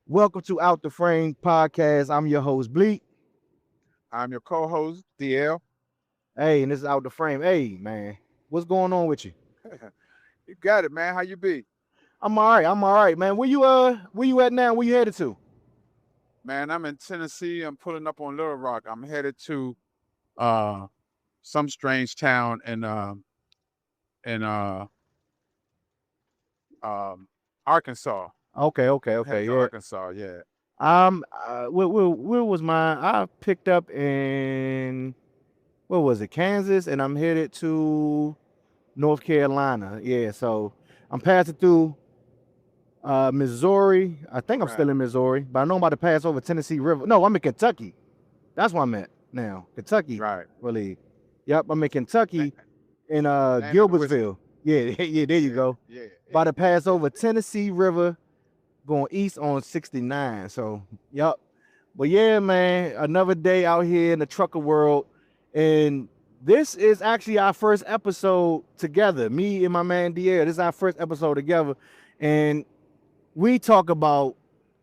Welcome to Out the Frame Podcast. I'm your host, Bleak. I'm your co-host, DL. Hey, and this is Out the Frame. Hey, man, what's going on with you? You got it, man. How you be? I'm all right. I'm all right, man. Where you at now? Where you headed to? Man, I'm in Tennessee. I'm pulling up on Little Rock. I'm headed to uh some strange town in Arkansas. Okay. Headed to Yeah. Arkansas, yeah. Where was mine? I picked up in what was it, Kansas, and I'm headed to North Carolina. Yeah. So I'm passing through Missouri. I think I'm Right. still in Missouri, but I know I'm about to pass over Tennessee River. No, I'm in Kentucky. That's where I'm at now. Kentucky, Right. really. Yep, I'm in Kentucky in Land of the whiskey. Gilbertsville. Yeah, yeah, there you Yeah, go. yeah, About to pass over Tennessee River, going east on 69. So, yep. But yeah, man, another day out here in the trucker world. And this is actually our first episode together. Me and my man DL. This is our first episode together. And we talk about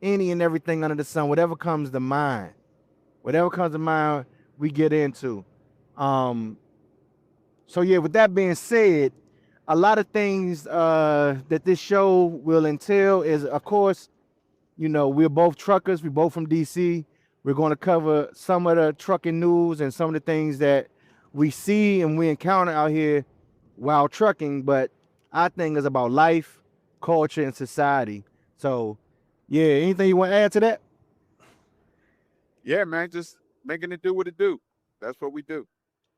any and everything under the sun, whatever comes to mind. Whatever comes to mind, we get into. Um, so yeah, with that being said, a lot of things that this show will entail is, of course, we're both truckers. We're both from DC. We're going to cover some of the trucking news and some of the things that we see and we encounter out here while trucking. But our thing is about life, culture, and society. So, yeah, anything you want to add to that? yeah, man. Just making it do what it do. That's what we do.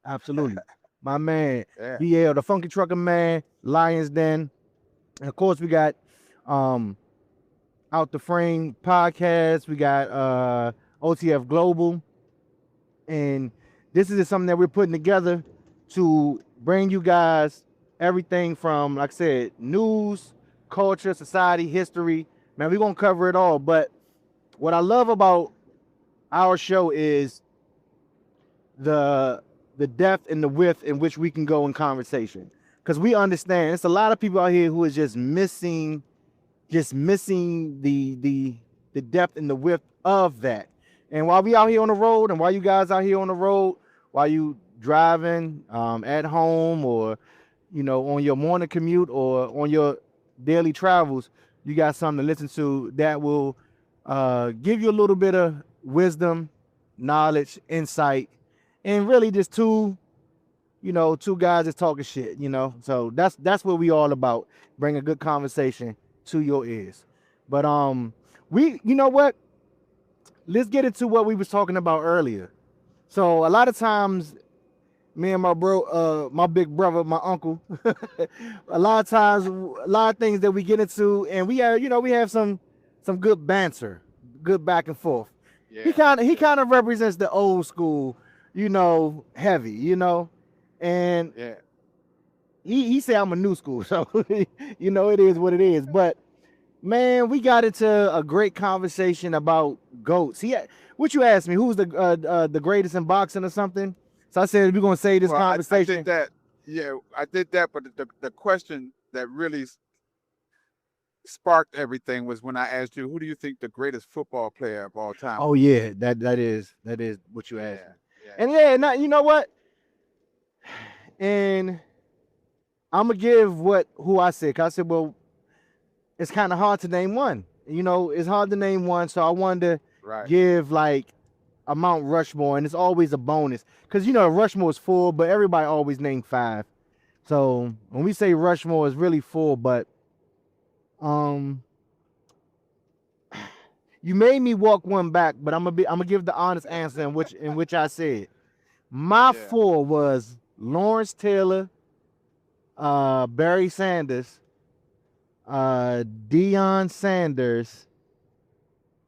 Absolutely. My man, Yeah. DL, the Funky Trucker Man, Lions Den. And of course, we got um, Out the Frame Podcast. We got OTF Global. And this is just something that we're putting together to bring you guys everything from, like I said, news, culture, society, history. Man, we're going to cover it all. But what I love about our show is the depth and the width in which we can go in conversation, because we understand it's a lot of people out here who is just missing the depth and the width of that. And while we out here on the road, and while you guys out here on the road, while you driving at home, or on your morning commute, or on your daily travels, you got something to listen to that will give you a little bit of wisdom, knowledge, insight, and really just two guys that's talking shit. So that's what we all about. Bring a good conversation to your ears. But you know what? Let's get into what we was talking about earlier. So a lot of times, me and my big brother, my uncle, a lot of times, a lot of things that we get into, and we have some good banter, good back and forth. He Yeah. kind of he Yeah. kind of represents the old school, heavy, and Yeah. he say I'm a new school, so it is what it is. But man, we got into a great conversation about goats. What you asked me? Who's the greatest in boxing or something? So I said we're gonna say this Well, I conversation. did that. Yeah, I did that. But the question that really sparked everything was when I asked you, who do you think the greatest football player of all time Oh was? yeah, that is what you asked me. Yeah, yeah, And yeah, now you know what? And I'm gonna give who I said. 'Cause I said, well, it's kind of hard to name one. It's hard to name one. So I wanted to right. give like a Mount Rushmore, and it's always a bonus because Rushmore is full, but everybody always named five. So when we say Rushmore, it's really full. But um, you made me walk one back, but I'm gonna give the honest answer in which I said my Yeah, four was Lawrence Taylor, Barry Sanders, Deion Sanders,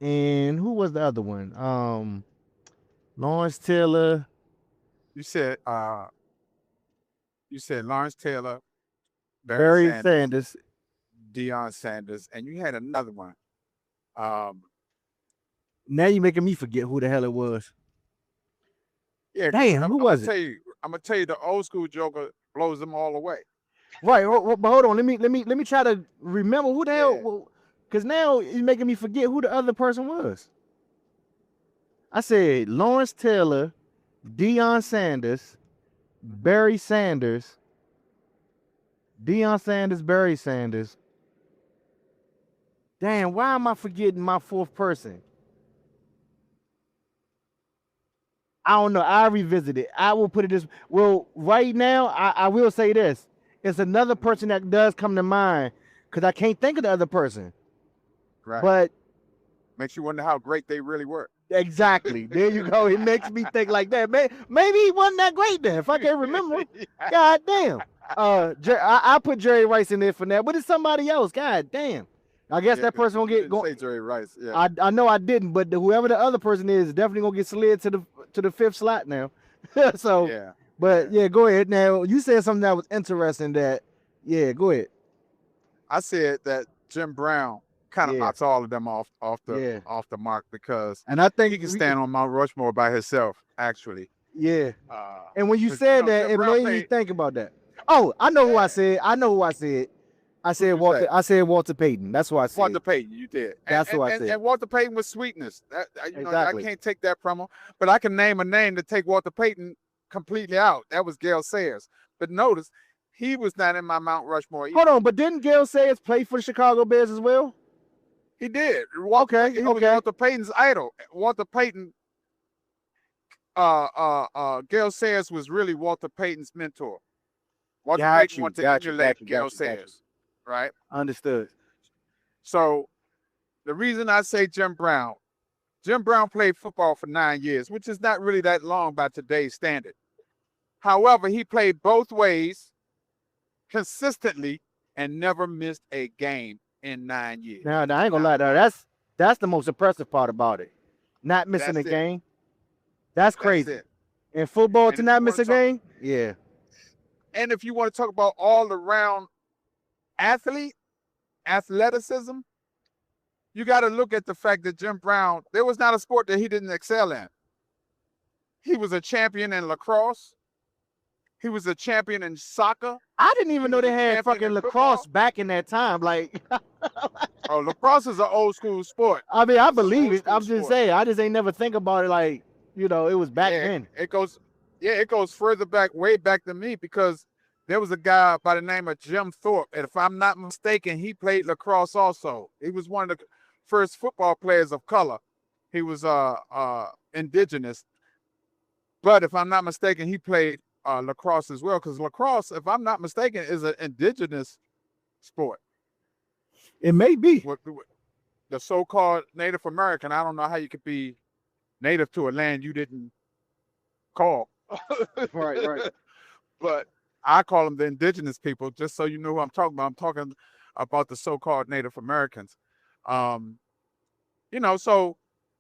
and who was the other one? Lawrence Taylor. you said uh, you said Lawrence Taylor, Barry Barry Sanders, Sanders. Deion Sanders, and you had another one. Um, Now you're making me forget who the hell it was. yeah, because Damn, I'm, who I'm gonna was it? tell you, I'm gonna tell you, the old school Joker blows them all away. Right, but hold on. Let me try to remember who the Yeah, hell. because now it's making me forget who the other person was. I said Lawrence Taylor, Deion Sanders, Barry Sanders, Deion Sanders, Barry Sanders. Damn, why am I forgetting my fourth person? I don't know. I revisit it. I will put it this. Well, right now, I will say this. It's another person that does come to mind because I can't think of the other person. Right. But Makes you wonder how great they really were. exactly. There you go. It makes me think like that. Maybe he wasn't that great then. If I can't remember. God damn. I put Jerry Rice in there for that, but it's somebody else. God damn. I guess that person gonna get Say Jerry Rice. Yeah. I know I didn't, but whoever the other person is definitely gonna get slid to the fifth slot now. So Yeah. but yeah, go ahead. Now you said something that was interesting that go ahead. I said that Jim Brown kind of knocks all of them off the mark because and I think he can stand on Mount Rushmore by himself, actually. Yeah. And when you said that, it made me think about that. Oh, I know who I said. I said Walter. I said Walter Payton. That's what I said. Walter Payton, you did. That's what I said. And Walter Payton was sweetness. Exactly. I can't take that from him. But I can name a name to take Walter Payton completely out. That was Gale Sayers. But notice, he was not in my Mount Rushmore either. Hold on, but didn't Gale Sayers play for the Chicago Bears as well? He did. He was Walter Payton's idol. Walter Payton. Gale Sayers was really Walter Payton's mentor. Walter Payton wanted to emulate Gale Sayers. Right? Understood. So the reason I say Jim Brown played football for 9 years, which is not really that long by today's standard. However, he played both ways consistently and never missed a game in 9 years. Now, I ain't gonna lie, though. That's the most impressive part about it. Not missing a game. That's crazy. In football, to not miss a game? Yeah. And if you want to talk about all around athleticism, you got to look at the fact that Jim Brown, there was not a sport that he didn't excel in. He was a champion in lacrosse. He was a champion in soccer. I didn't even know they had fucking lacrosse back in that time. Like, lacrosse is an old school sport. I mean, I believe it. I'm just saying, I just ain't never think about it like, it was back then. It goes further back, way back than me, because there was a guy by the name of Jim Thorpe, and if I'm not mistaken, he played lacrosse also. He was one of the first football players of color. He was indigenous, but if I'm not mistaken, he played lacrosse as well, because lacrosse, if I'm not mistaken, is an indigenous sport. It may be. The so-called Native American, I don't know how you could be native to a land you didn't call. Right. But I call them the indigenous people, just so you know who I'm talking about. I'm talking about the so-called Native Americans. So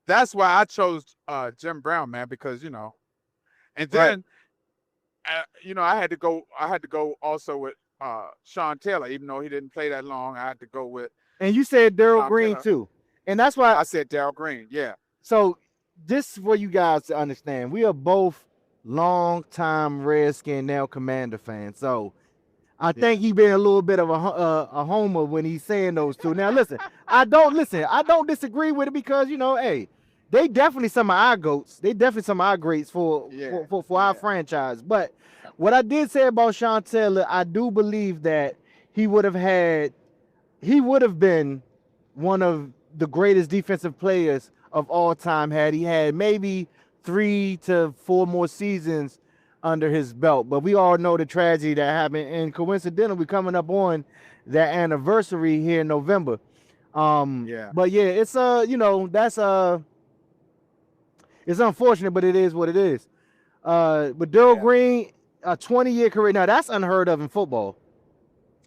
that's why I chose Jim Brown, man, because, and then, I had to go also with Sean Taylor, even though he didn't play that long. I had to go with. And you said Darryl Green too. And that's why I said Darryl Green. Yeah. So this is for you guys to understand. We are both long-time Redskin, now Commander fans. So I think he been a little bit of a homer when he's saying those two. Now listen, I don't disagree with it because they definitely some of our goats. They definitely some of our greats for our franchise. But what I did say about Sean Taylor, I do believe that he would have been one of the greatest defensive players of all time had he had maybe 3 to 4 more seasons under his belt. But we all know the tragedy that happened, and coincidentally, we're coming up on that anniversary here in November. But yeah, it's it's unfortunate, but it is what it is. But Darryl Green, a 20-year career. Now that's unheard of in football.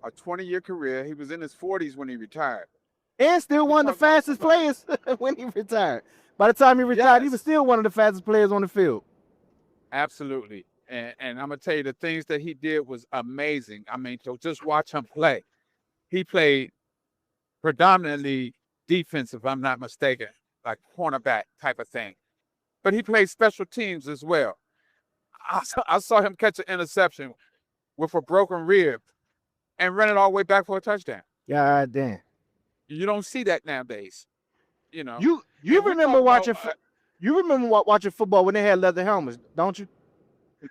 A 20-year career. He was in his 40s when he retired. And still one of the fastest players when he retired. By the time he retired, he was still one of the fastest players on the field. Absolutely. And I'm going to tell you, the things that he did was amazing. I mean, to just watch him play. He played predominantly defensive, if I'm not mistaken, like cornerback type of thing. But he played special teams as well. I saw him catch an interception with a broken rib and run it all the way back for a touchdown. God damn. You don't see that nowadays. You know. You And we're remember talking watching about you remember watching football when they had leather helmets, don't you?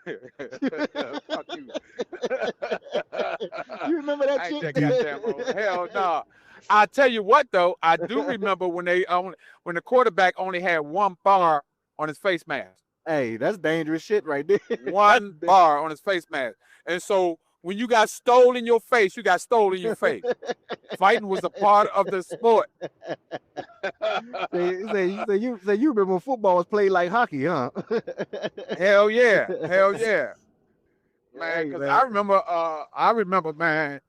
fuck you. You remember that I ain't shit? that goddamn old. Hell no. I tell you what though, I do remember when when the quarterback only had one bar on his face mask. Hey, that's dangerous shit right there. One bar on his face mask. And so when you got stole in your face, you got stole in your face. Fighting was a part of the sport. Say you remember when football was played like hockey, huh? Hell yeah. Hell yeah. Man, Hey, because man. I remember, man,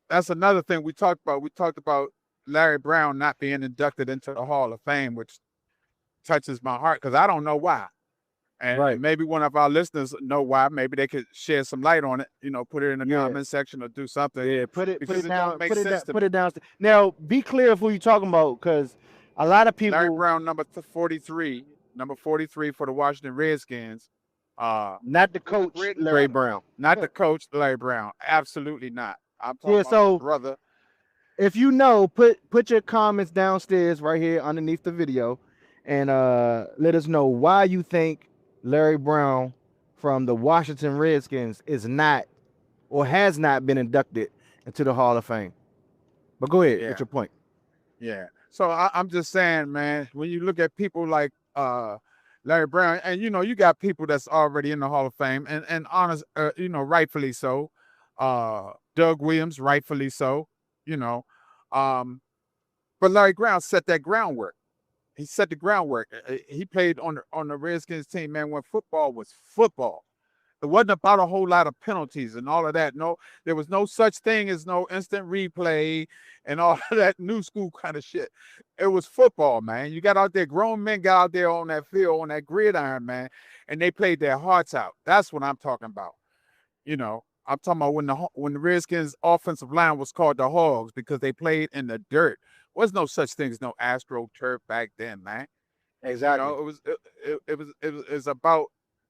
that's another thing we talked about. We talked about Larry Brown not being inducted into the Hall of Fame, which touches my heart because I don't know why. And Right. maybe one of our listeners know why. Maybe they could shed some light on it. You know, put it in the comment section or do something. Yeah, put it because down. don't make Put it sense down. to Put me. it down. Now, be clear of who you're talking about, because a lot of people. Larry Brown, number 43 for the Washington Redskins. Not the coach, Larry Brown. Not the coach, Larry Brown. Absolutely not. I'm talking about so the brother. if you know, put your comments downstairs right here underneath the video, and let us know why you think Larry Brown from the Washington Redskins is not or has not been inducted into the Hall of Fame. But go ahead, with your point. Yeah. So I'm just saying, man, when you look at people like Larry Brown, and you know, you got people that's already in the Hall of Fame, and honest, you know, rightfully so. Doug Williams, rightfully so. You know, but Larry Brown set that groundwork. He set the groundwork. He played on the Redskins team, man, when football was football. It wasn't about a whole lot of penalties and all of that. No, there was no such thing as no instant replay and all of that new school kind of shit. It was football, man. You got out there, grown men got out there on that field, on that gridiron, man, and they played their hearts out. That's what I'm talking about. You know, I'm talking about when the Redskins offensive line was called the Hogs because they played in the dirt. Was no such thing as no AstroTurf back then, man. Exactly. You know, it was about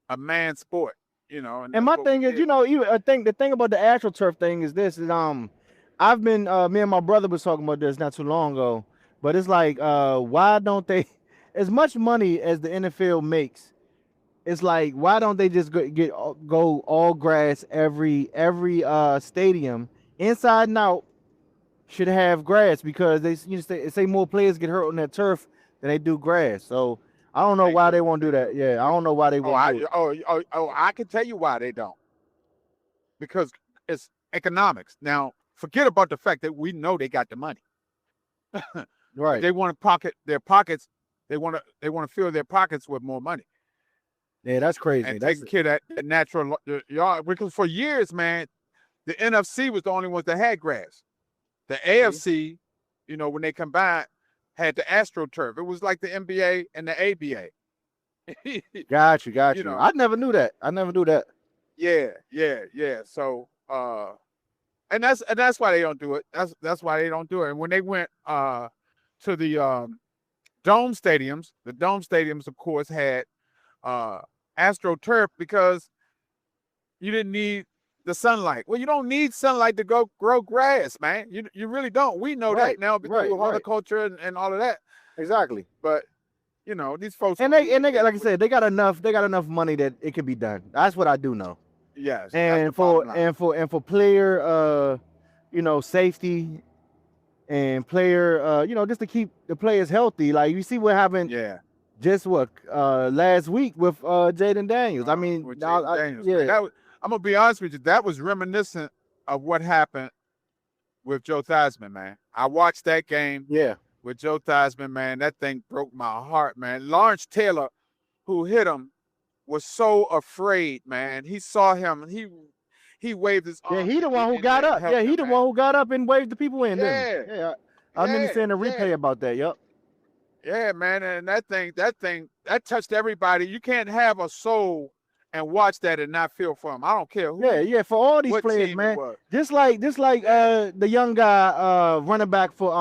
a man's sport. You know, and my thing is, you know, I think the thing about the AstroTurf thing is this: is I've been me and my brother was talking about this not too long ago, but it's like why don't they, as much money as the NFL makes, it's like why don't they just go all grass every stadium inside and out should have grass, because they say more players get hurt on that turf than they do grass. So I don't know why they won't do that. Yeah, I don't know why they won't do it. I can tell you why they don't. Because it's economics. Now, forget about the fact that we know they got the money. Right. They want to pocket their pockets. They want to fill their pockets with more money. Yeah, that's crazy. And that's taking care of that natural yard. Because for years, man, the NFC was the only ones that had grass. The AFC, you know, when they combined, had the AstroTurf. It was like the NBA and the ABA. Got you. You know. I never knew that. Yeah. So, and that's why they don't do it. That's why they don't do it. And when they went to the dome stadiums, of course, had AstroTurf because you didn't need the sunlight. Well, you don't need sunlight to grow grass, man. You really don't. We know that now because of horticulture and all of that. Exactly. But you know, these folks and they got, like I said, they got enough money that it can be done. That's what I do know. Yes. And for player you know, safety and player you know, just to keep the players healthy. Like you see what happened just last week with Jaden Daniels. I mean, Daniels. I'm gonna be honest with you. That was reminiscent of what happened with Joe Theismann, man. I watched that game. Yeah. With Joe Theismann, man, that thing broke my heart, man. Lawrence Taylor, who hit him, was so afraid, man. He saw him. He waved his arm. Yeah, he the one who got up. Yeah, he the one who got up and waved the people in. Yeah. I remember seeing a replay about that. Yep. Yeah, man, and that touched everybody. You can't have a soul and watch that and not feel for him. I don't care who. Yeah, for all these players, man. Just like the young guy running back for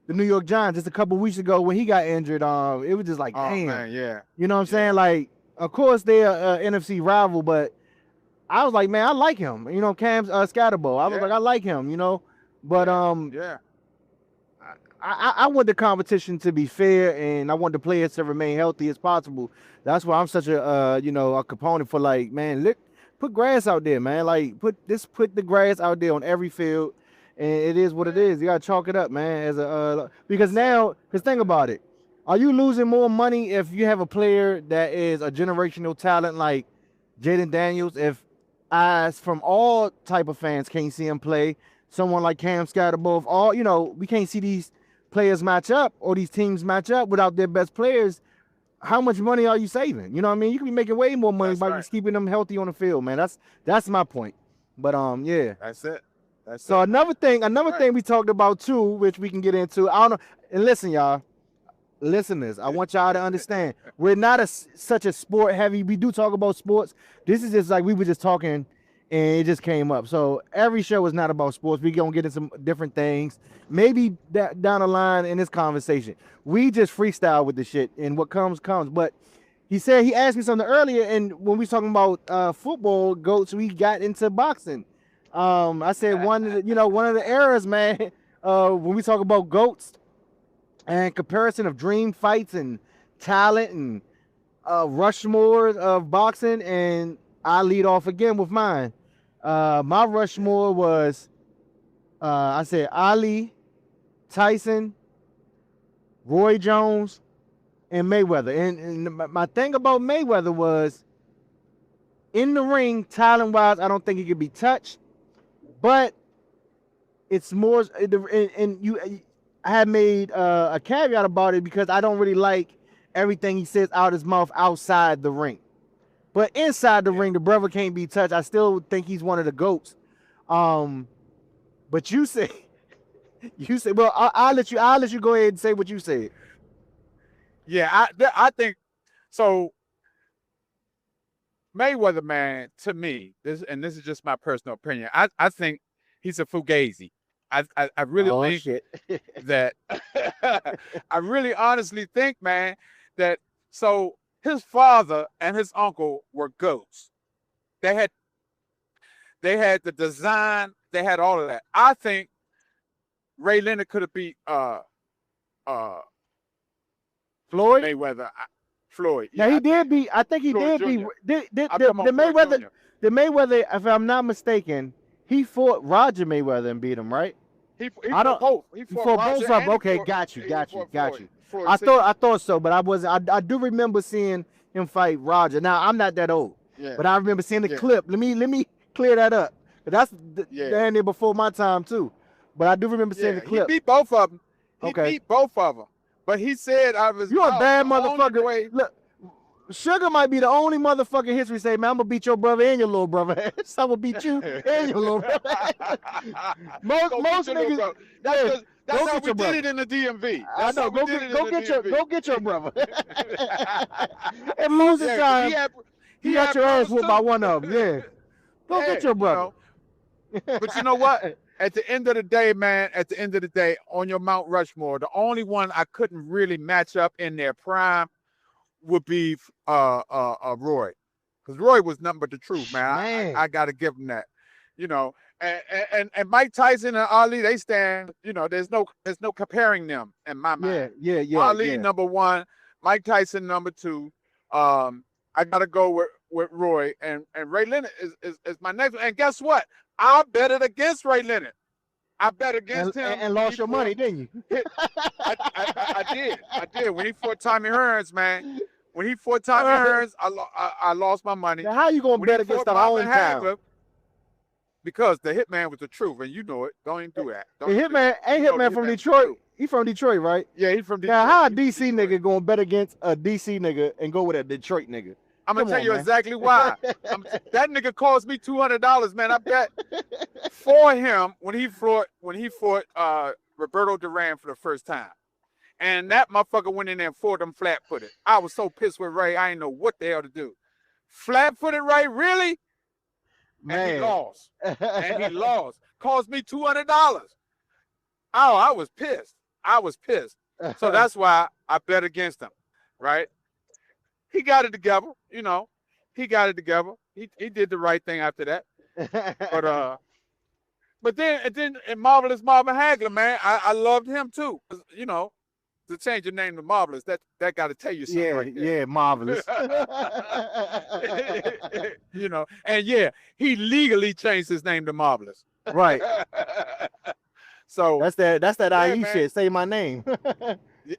the New York Giants just a couple weeks ago when he got injured. It was just like, damn. Man, yeah. You know what I'm saying? Like, of course they're NFC rival, but I was like, man, I like him. You know, Cam Scatterbo. I was like, I like him. You know, But Yeah. I want the competition to be fair, and I want the players to remain healthy as possible. That's why I'm such a a component for, like, man, look, put grass out there, man. Like, put the grass out there on every field, and it is what it is. You gotta chalk it up, man. As a because now, because think about it, are you losing more money if you have a player that is a generational talent like Jaden Daniels? If eyes from all type of fans can't see him play, someone like Cam Scott above all, we can't see these players match up or these teams match up without their best players. How much money are you saving? You know what I mean? You could be making way more money by just keeping them healthy on the field, man. That's my point. But yeah. That's it. So another thing we talked about too, which we can get into. I don't know. And listen, y'all, listeners, I want y'all to understand, we're not such a sport heavy. We do talk about sports. This is just like we were just talking, and it just came up. So every show is not about sports. We gonna get into some different things. Maybe down the line in this conversation, we just freestyle with the shit, and what comes. But he asked me something earlier, and when we was talking about football goats, we got into boxing. I said one of the eras, man. When we talk about goats and comparison of dream fights and talent and Rushmore of boxing, and I lead off again with mine. My Rushmore was I said Ali, Tyson, Roy Jones, and Mayweather. And my thing about Mayweather was, in the ring, talent wise, I don't think he could be touched, but it's more. I had made a caveat about it because I don't really like everything he says out his mouth outside the ring. But inside the ring, the brother can't be touched. I still think he's one of the GOATs. But you say, well, I'll let you go ahead and say what you said. Yeah, I think so. Mayweather, man, to me, this is just my personal opinion. I think he's a fugazi. I really think that I really honestly think, man, that so his father and his uncle were GOATs. They had the design, they had all of that. I think Ray Leonard could have beat Floyd Mayweather. Floyd. Yeah, he did beat. I think he did beat. The Mayweather. The Mayweather, if I'm not mistaken, he fought Roger Mayweather and beat him, right? He fought both. He fought both of them. Okay, got you. I thought so, but I wasn't. I do remember seeing him fight Roger. Now I'm not that old, but I remember seeing the clip. Let me clear that up. That's down there before my time too. But I do remember seeing the clip. He beat both of them. Beat both of them. But he said I was. You a bad motherfucker. Look, Sugar might be the only motherfucker in history say, man, I'm gonna beat your brother and your little brother. So I'm gonna beat you and your little brother. most niggas. That's how we did it in the DMV. I know. Go get your brother. And most of the time, he got your ass whooped by one of them. Yeah. Go get your brother. But you know what? At the end of the day, man, on your Mount Rushmore, the only one I couldn't really match up in their prime would be Roy. Because Roy was nothing but the truth, man. I got to give him that. And Mike Tyson and Ali, they stand, there's no comparing them in my mind. Yeah. Ali, number one, Mike Tyson, number two. I got to go with Roy. And Ray Leonard is my next one. And guess what? I bet it against Ray Leonard. I bet against him. And lost your money, didn't you? I did. When he fought Tommy Hearns, man. When he fought Tommy Hearns, I lost my money. Now, how you going to bet against the own town? Because the Hitman was the truth, and you know it. Don't even do that. Hitman from Detroit. He from Detroit, right? Yeah, he's from Detroit. Now, how a DC nigga going to bet against a DC nigga and go with a Detroit nigga? I'm going to tell you exactly why. That nigga cost me $200, man. I bet for him when he fought Roberto Duran for the first time. And that motherfucker went in there and fought him flat-footed. I was so pissed with Ray, I didn't know what the hell to do. Flat-footed Ray, really? Man. And he lost. Cost me $200. Oh, I was pissed. So that's why I bet against him, right? He got it together, He got it together. He did the right thing after that. But But then and Marvelous Marvin Hagler, man, I loved him too. You know, to change your name to Marvelous, that got to tell you something Yeah, right there. yeah, marvelous. You know, and yeah, he legally changed his name to Marvelous. Right. So That's that yeah, IE man. shit. Say my name.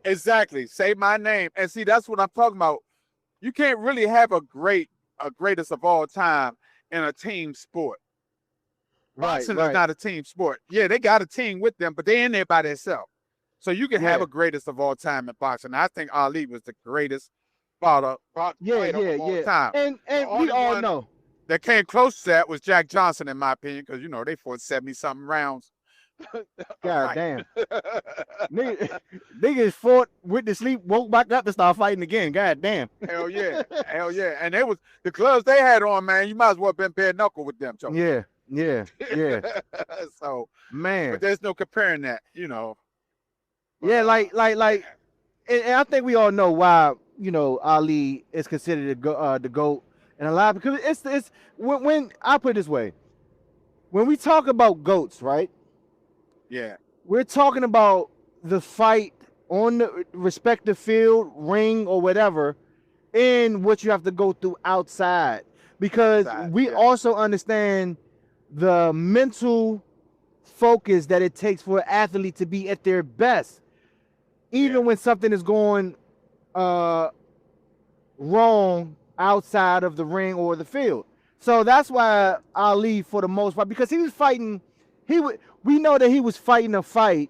Exactly. Say my name. And see, that's what I'm talking about. You can't really have a greatest of all time in a team sport. Right, Boxing right. is not a team sport. Yeah, they got a team with them, but they're in there by themselves. So you can have Yeah. a greatest of all time in boxing. I think Ali was the greatest fighter Yeah, yeah, of all yeah. time. And The we only all one know. that came close to that was Jack Johnson, in my opinion, because, you know, they fought 70-something rounds. God damn. Niggas fought, went to sleep, woke back up to start fighting again. God damn. Hell yeah. Hell yeah. And they was the gloves they had on, man, you might as well have been bare knuckle with them. Joe. Yeah, yeah, yeah. So, Man. but there's no comparing that, you know. But, Yeah, like, and I think we all know why, you know, Ali is considered the GOAT, and a lot, because it's when I put it this way, when we talk about GOATs, right? yeah. We're talking about the fight on the respective field, ring, or whatever, and what you have to go through outside, because we also understand the mental focus that it takes for an athlete to be at their best, even when something is going wrong outside of the ring or the field. So that's why Ali, for the most part, because he was fighting, we know that he was fighting a fight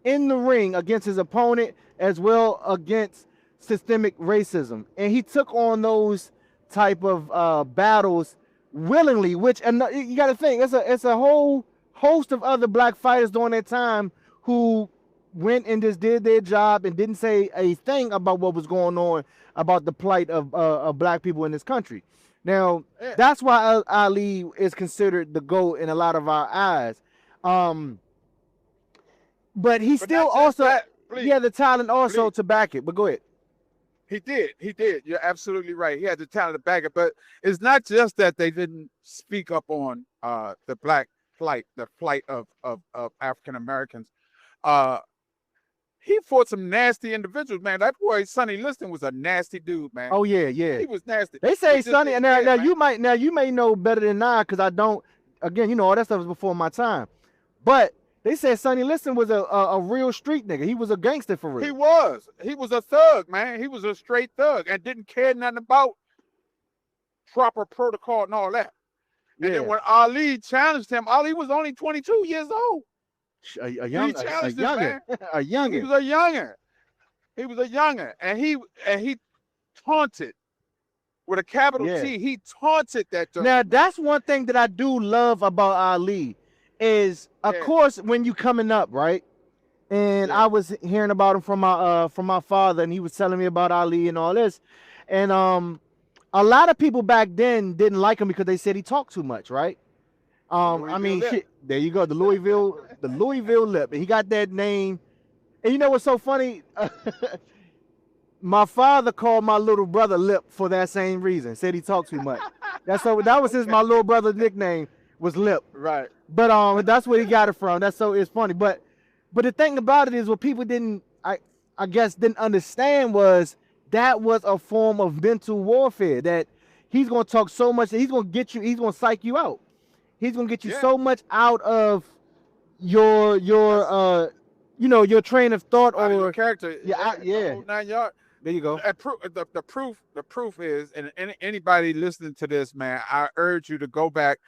in the ring against his opponent as well against systemic racism, and he took on those type of battles willingly. Which, and you got to think, it's a whole host of other black fighters during that time who went and just did their job and didn't say a thing about what was going on about the plight of black people in this country. Now, that's why Ali is considered the GOAT in a lot of our eyes. But he still also had the talent also to back it. But go ahead. He did. You're absolutely right. He had the talent to back it. But it's not just that they didn't speak up on the black plight, the plight of African Americans. He fought some nasty individuals, man. That boy Sonny Liston was a nasty dude, man. Oh yeah, yeah. He was nasty. They say Sonny, and now you may know better than I, because I don't. Again, you know, all that stuff was before my time. But they said Sonny Liston was a real street nigga. He was a gangster for real. He was a thug, man. He was a straight thug and didn't care nothing about proper protocol and all that. And then when Ali challenged him, Ali was only 22 years old. A youngin. He was a younger. He was a younger, and he taunted with a capital T. He taunted that dude. Now that's one thing that I do love about Ali is, of course, when you coming up, right? And I was hearing about him from my father, and he was telling me about Ali and all this, and a lot of people back then didn't like him because they said he talked too much, right? I mean, shit, there you go, the Louisville lip, and he got that name. And you know what's so funny? My father called my little brother Lip for that same reason. Said he talked too much. That was my little brother's nickname was Lip. Right. But that's where he got it from. It's funny. But the thing about it is, what people didn't understand was that was a form of mental warfare. That he's gonna talk so much that he's gonna get you. He's gonna psych you out. He's gonna get you so much out of your train of thought or your character. Yeah. 9 yards. There you go. The proof is, and anybody listening to this, man, I urge you to go back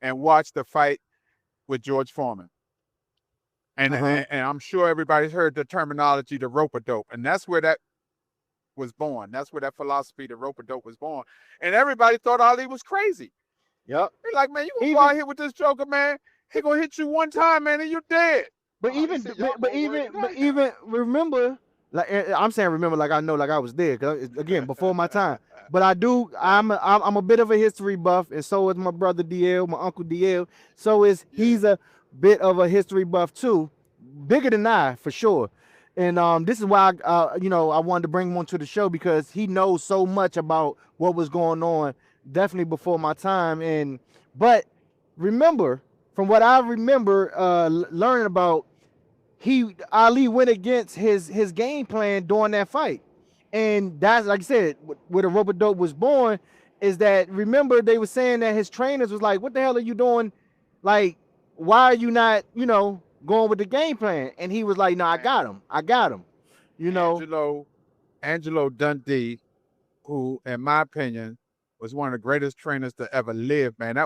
and watch the fight with George Foreman. And I'm sure everybody's heard the terminology, the rope-a-dope, and that's where that was born. That's where that philosophy, the rope-a-dope, was born. And everybody thought Ali was crazy. Yep. They're like, man, you gonna go out here with this joker, man? He gonna hit you one time, man, and you're dead. But even remember. Like I'm saying, remember, like I know, like I was there, cause again, before my time. But I'm a bit of a history buff, and so is my brother DL, my uncle DL. So he's a bit of a history buff too, bigger than I for sure. And this is why I wanted to bring him onto the show, because he knows so much about what was going on, definitely before my time. But remember, from what I remember learning about, Ali went against his game plan during that fight. And that's, like I said, where the rope-a-dope was born, is that, remember, they were saying that his trainers was like, what the hell are you doing? Like, why are you not, going with the game plan? And he was like, no, I got him. Angelo Dundee, who, in my opinion, was one of the greatest trainers to ever live, man.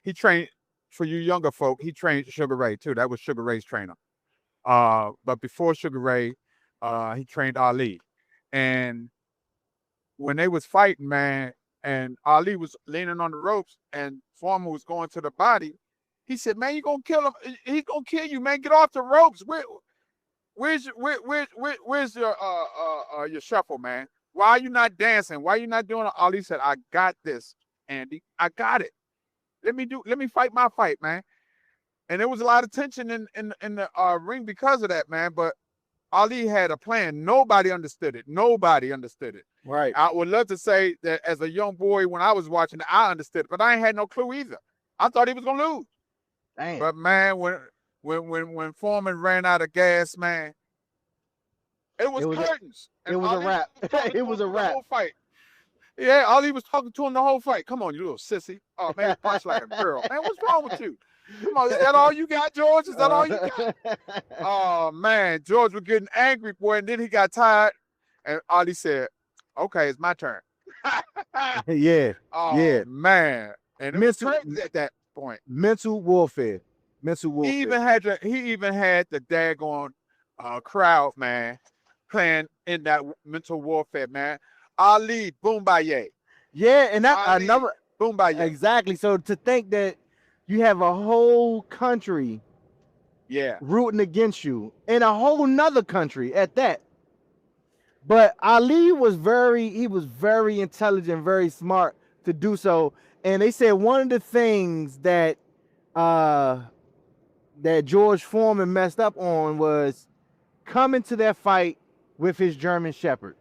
He trained, for you younger folk, he trained Sugar Ray too. That was Sugar Ray's trainer. But before Sugar Ray, he trained Ali. And when they was fighting, man, and Ali was leaning on the ropes and Foreman was going to the body, he said, man, you gonna kill him. He's gonna kill you, man. Get off the ropes. Where's your shuffle, man? Why are you not dancing? Why are you not doing it? Ali said, I got this, Andy. I got it. Let me fight my fight, man. And there was a lot of tension in the ring because of that, man. But Ali had a plan. Nobody understood it. Right. I would love to say that as a young boy, when I was watching it, I understood it, but I ain't had no clue either. I thought he was gonna lose. Damn. But man, when Foreman ran out of gas, man, it was curtains. It was a wrap. It was a wrap. Whole fight. Yeah, Ali was talking to him the whole fight. Come on, you little sissy. Oh man, punch like a girl. Man, what's wrong with you? Come on, is that all you got, George? Is that all you got? Oh man, George was getting angry, boy, and then he got tired, and Ali said, "Okay, it's my turn." Yeah. Oh yeah. man, and it was crazy at that point. Mental warfare. He even had the daggone crowd, man, playing in that mental warfare, man. Ali, Boombaye. Yeah, and that another Boombaye. Exactly. So to think that you have a whole country, rooting against you, in a whole nother country at that. But Ali was very intelligent, very smart to do so. And they said one of the things that that George Foreman messed up on was coming to that fight with his German Shepherd.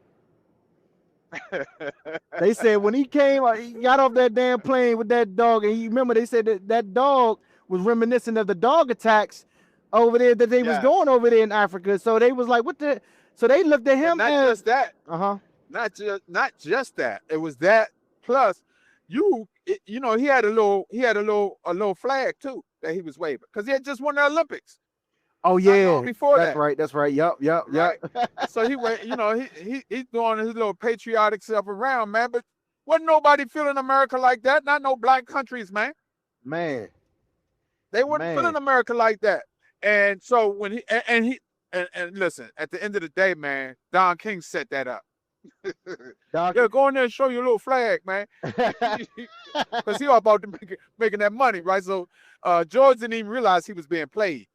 They said when he came, he got off that damn plane with that dog, and remember they said that dog was reminiscent of the dog attacks over there that they was doing over there in Africa. So they was like, what the? So they looked at him. But not just that. Not just that. It was that plus he had a little flag too that he was waving because he had just won the Olympics. Oh yeah, before that's right. That's right. Yup. Right. So he went, he's doing his little patriotic stuff around, man. But wasn't nobody feeling America like that. Not no black countries, man. Man, they weren't feeling America like that. And so when he listen, at the end of the day, man, Don King set that up. Go in there and show your little flag, man, because he all about making that money, right? So George didn't even realize he was being played.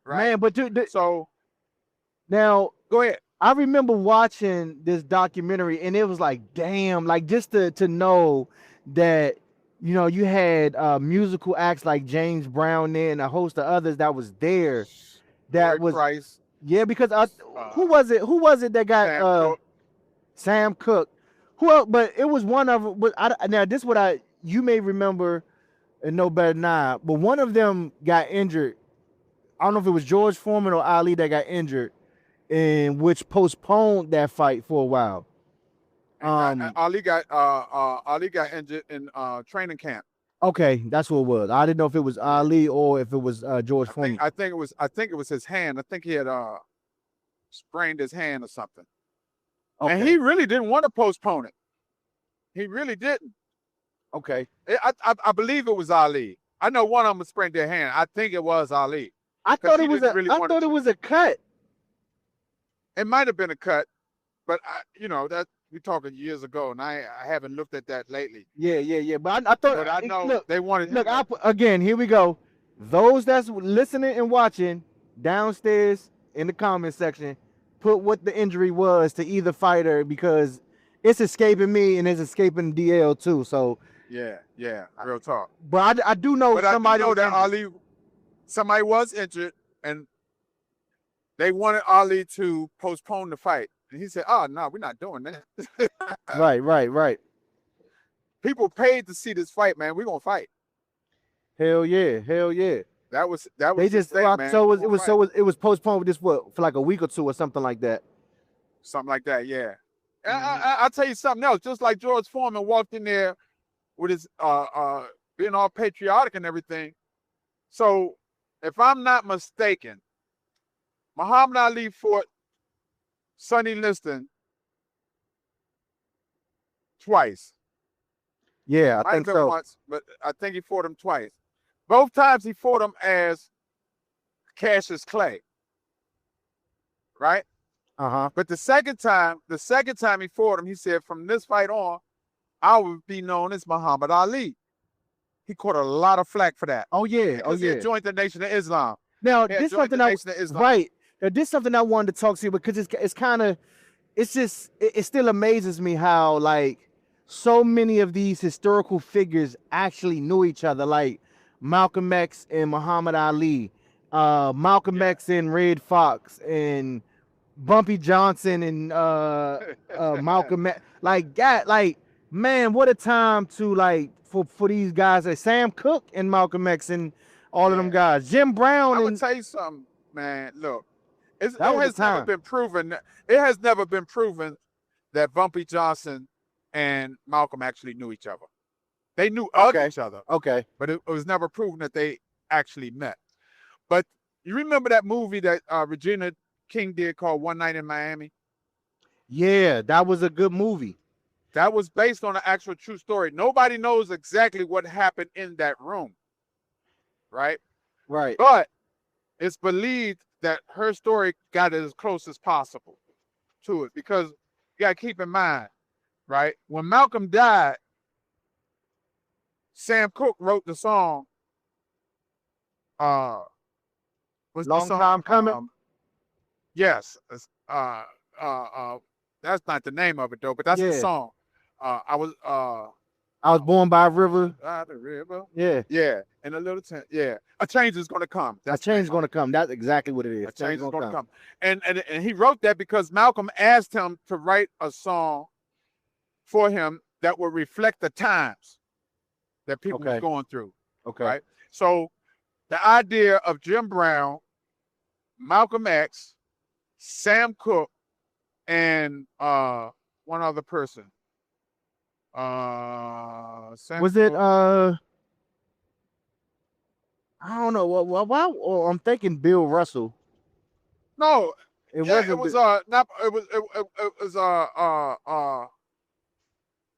Right. Man, but so now go ahead. I remember watching this documentary, and it was like, damn, like just to know that you had musical acts like James Brown there and a host of others that was there. That was Price. Yeah, because who was it that got Sam Cooke? Who else? But it was one of them. But now this is what you may remember and know better now. But one of them got injured. I don't know if it was George Foreman or Ali that got injured, and which postponed that fight for a while. Ali got injured in training camp. Okay, that's what it was. I didn't know if it was Ali or if it was George Foreman. I think it was his hand. I think he had sprained his hand or something. Okay. And he really didn't want to postpone it. He really didn't. Okay. I believe it was Ali. I know one of them sprained their hand. I think it was Ali. I thought it was a cut. It might have been a cut, but that we're talking years ago, and I haven't looked at that lately. Yeah. But I thought. But I know they wanted. Look, again, here we go. Those that's listening and watching downstairs in the comment section, put what the injury was to either fighter because it's escaping me and it's escaping DL too. So. Yeah, real talk. But I do know somebody. I do know that Ali. Somebody was injured, and they wanted Ali to postpone the fight. And he said, "Oh, no, we're not doing that." Right. People paid to see this fight, man. We're going to fight. Hell yeah. That was They his just thing, man. so it was postponed just for like a week or two or something like that. Something like that, yeah. And Mhm. I'll tell you something else. Just like George Foreman walked in there with his being all patriotic and everything. So, if I'm not mistaken, Muhammad Ali fought Sonny Liston twice. Yeah, I Might have think been so. once, but I think he fought him twice. Both times he fought him as Cassius Clay, right? But the second time he fought him, he said, from this fight on, I would be known as Muhammad Ali. He caught a lot of flack for that. Oh yeah, because he had joined the Nation of Islam. Now He had this joined something the I Nation of Islam. right. Now, this something I wanted to talk to you because it's kind of it's just it still amazes me how like so many of these historical figures actually knew each other, like Malcolm X and Muhammad Ali, Malcolm Yeah. X and Red Fox, and Bumpy Johnson and Malcolm X. Like that, like man, what a time to like for these guys, like Sam Cooke and Malcolm X and all of them Yeah. guys, Jim Brown, I'm gonna and tell you something, man. Look, it that was has the never time. been proven. It has never been proven that Bumpy Johnson and Malcolm actually knew each other. They knew of Okay. each other, Okay. but it was never proven that they actually met. But you remember that movie that Regina King did called One Night in Miami? Yeah, that was a good movie. That was based on an actual true story. Nobody knows exactly what happened in that room, right? Right. But it's believed that her story got as close as possible to it, because you got to keep in mind, right? When Malcolm died, Sam Cooke wrote the song. What's the Long song? time coming. Yes. That's not the name of it though, but that's the Yeah. song. I was born by a river. by the river. Yeah. Yeah, in a little tent. Yeah, a change is gonna come. A change is going to come. That's exactly what it is. A change is gonna come. And he wrote that because Malcolm asked him to write a song for him that would reflect the times that people was going through. Okay. Right. So the idea of Jim Brown, Malcolm X, Sam Cooke, and one other person. Sam Was it Cooke. I don't know. Why? I'm thinking Bill Russell. No, It yeah, wasn't. it was not. It was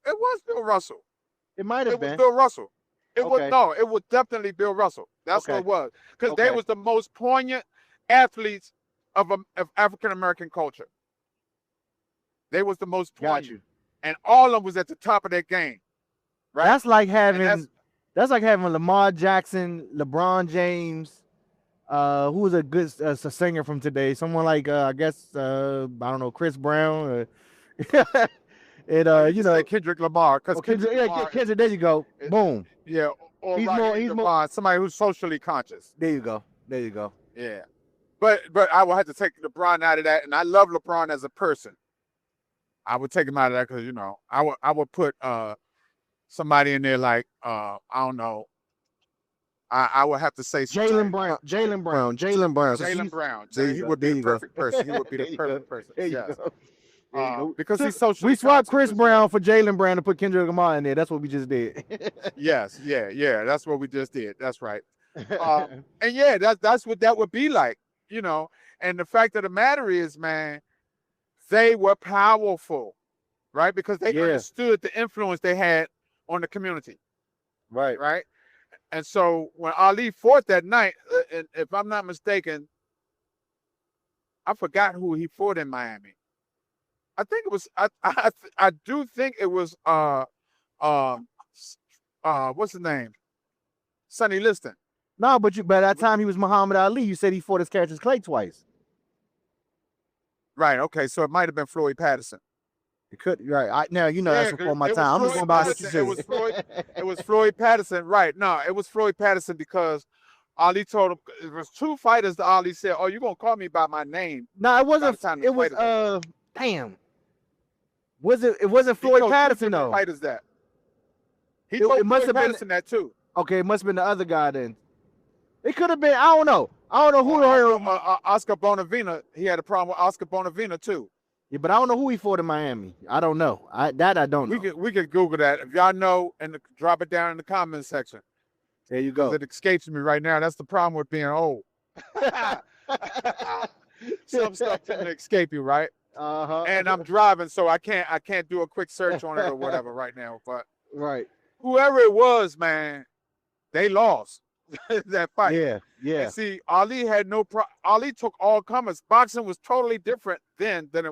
it was Bill Russell. It might have It was been. Bill Russell. It was Okay. no. It was definitely Bill Russell. That's what Okay. it was, because they Okay. was the most poignant athletes of African American culture. They was the most Got poignant, you. and all of them was at the top of their game. Right. That's like And having. That's like having Lamar Jackson, LeBron James. Who was a good singer from today? Someone like I guess I don't know, Chris Brown. And you know, Kendrick Lamar, because Kendrick, Lamar, Kendrick, there you go. Boom. yeah, or He's Raheem more. DeVaughn, somebody who's socially conscious. There you go. There you go. Yeah, but I will have to take LeBron out of that, and I love LeBron as a person. I would take him out of that because I would put somebody in there like I don't know. I would have to say Jaylen Brown. Jaylen Brown. He would be the perfect person. He would be the perfect person. Yes. Because he's socially we swapped conscious. Chris Brown for Jaylen Brown to put Kendrick Lamar in there. That's what we just did. Yes, yeah. That's what we just did. That's right. And yeah, that's what that would be like, And the fact of the matter is, man, they were powerful, right? Because they understood the influence they had on the community. Right. And so when Ali fought that night, and if I'm not mistaken, I forgot who he fought in Miami. I think it was I do think it was what's his name? Sonny Liston. No, but by that time he was Muhammad Ali. You said he fought his Cassius Clay twice. Right. Okay. So it might have been Floyd Patterson. It could. Right. That's before my time. I'm just going by what you said. It was Floyd Patterson. Right. No, it was Floyd Patterson because Ali told him it was two fighters that Ali said, "Oh, you're gonna call me by my name." No, it wasn't. It was damn. It wasn't Floyd Patterson though. Fighters it must have been that too. Okay, it must have been the other guy then. It could have been. I don't know. I don't know who. Oscar Bonavena. He had a problem with Oscar Bonavena too. Yeah, but I don't know who he fought in Miami. I don't know. I don't know. We could Google that if y'all know, and drop it down in the comment section. There you go. It escapes me right now. That's the problem with being old. Some stuff can escape you, right? And I'm driving, so I can't do a quick search on it or whatever right now. But right, whoever it was, man, they lost that fight. Yeah. And see, Ali had no Ali took all comers. Boxing was totally different then than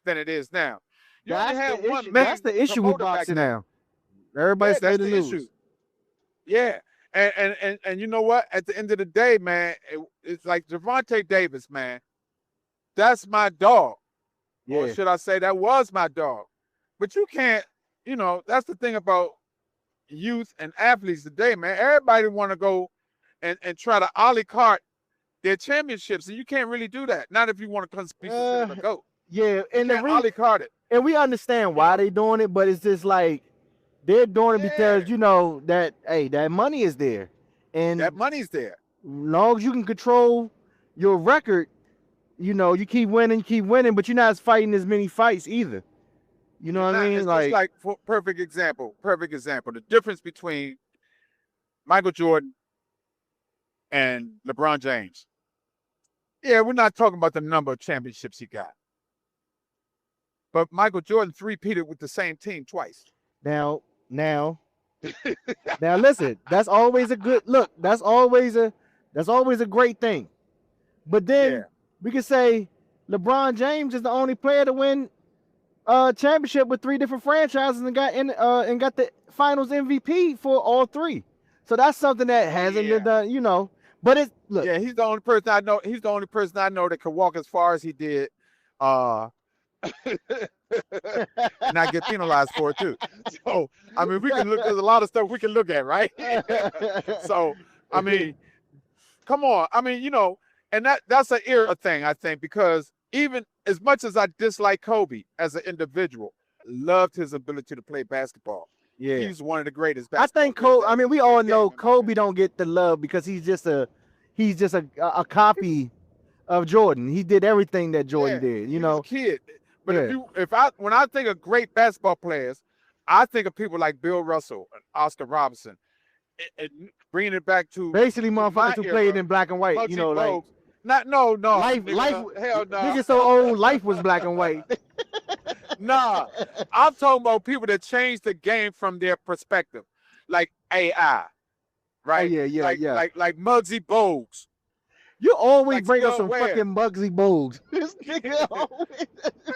it is now. You only had one man. That's the issue with boxing now. Everybody's scared to lose. Issue. Yeah. And you know what? At the end of the day, man, it's like Gervonta Davis, man. That's my dog. Yeah. Or should I say that was my dog? But you can't, that's the thing about youth and athletes today, man. Everybody want to go and try to ollie cart their championships, and you can't really do that. Not if you want to be considered a GOAT. Yeah, and ollie cart it. And we understand why they doing it, but it's just like they're doing it because that money is there, and that money's there. As long as you can control your record, you keep winning, but you're not fighting as many fights either. You know what I mean? Like perfect example. The difference between Michael Jordan and LeBron James. Yeah, we're not talking about the number of championships he got. But Michael Jordan three-peated with the same team twice. Now listen, that's always a good look. That's always a great thing. But then we can say LeBron James is the only player to win a championship with 3 different franchises and got the Finals MVP for all 3. So that's something that hasn't been done, But it's look. Yeah, he's the only person I know. He's the only person I know that could walk as far as he did, and not get penalized for it too. So I mean, we can look. There's a lot of stuff we can look at, right? So I mean, come on. I mean, and that's an era thing, I think, because even as much as I dislike Kobe as an individual, loved his ability to play basketball. Yeah, he's one of the greatest. I think Kobe. I mean, we all know Kobe don't get the love because he's just a copy of Jordan. He did everything that Jordan did. He was a kid. But when I think of great basketball players, I think of people like Bill Russell and Oscar Robertson. And bringing it back to basically motherfuckers who played in black and white. Life. Hell no. Niggas so old. Life was black and white. Nah, I'm talking about people that changed the game from their perspective, like AI, right? Oh, yeah. Like Muggsy Bogues. You always bring up some fucking Muggsy Bogues. This nigga